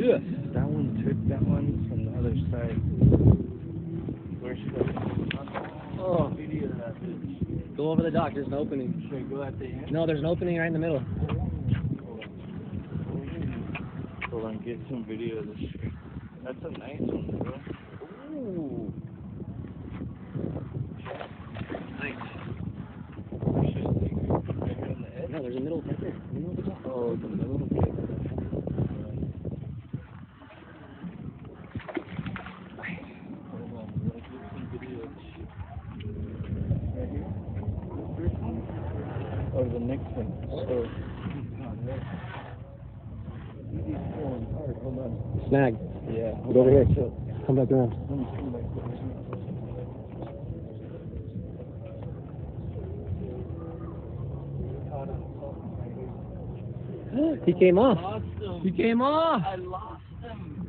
Yeah. That one took that one from the other side. Where should I go? Oh. Video of that bitch. Go over the dock. There's an opening. Should I go at the end? No, there's an opening right in the middle. Hold on, get some video of this shit. That's a nice one, bro. Ooh. Nice. No, there's a middle right there. In the middle of the dock. Oh, the middle of the or the next one. So, hold on. Snag. Yeah. Get over here. Come back around. Let me come back. He came off. Lost him. He came off. I lost him.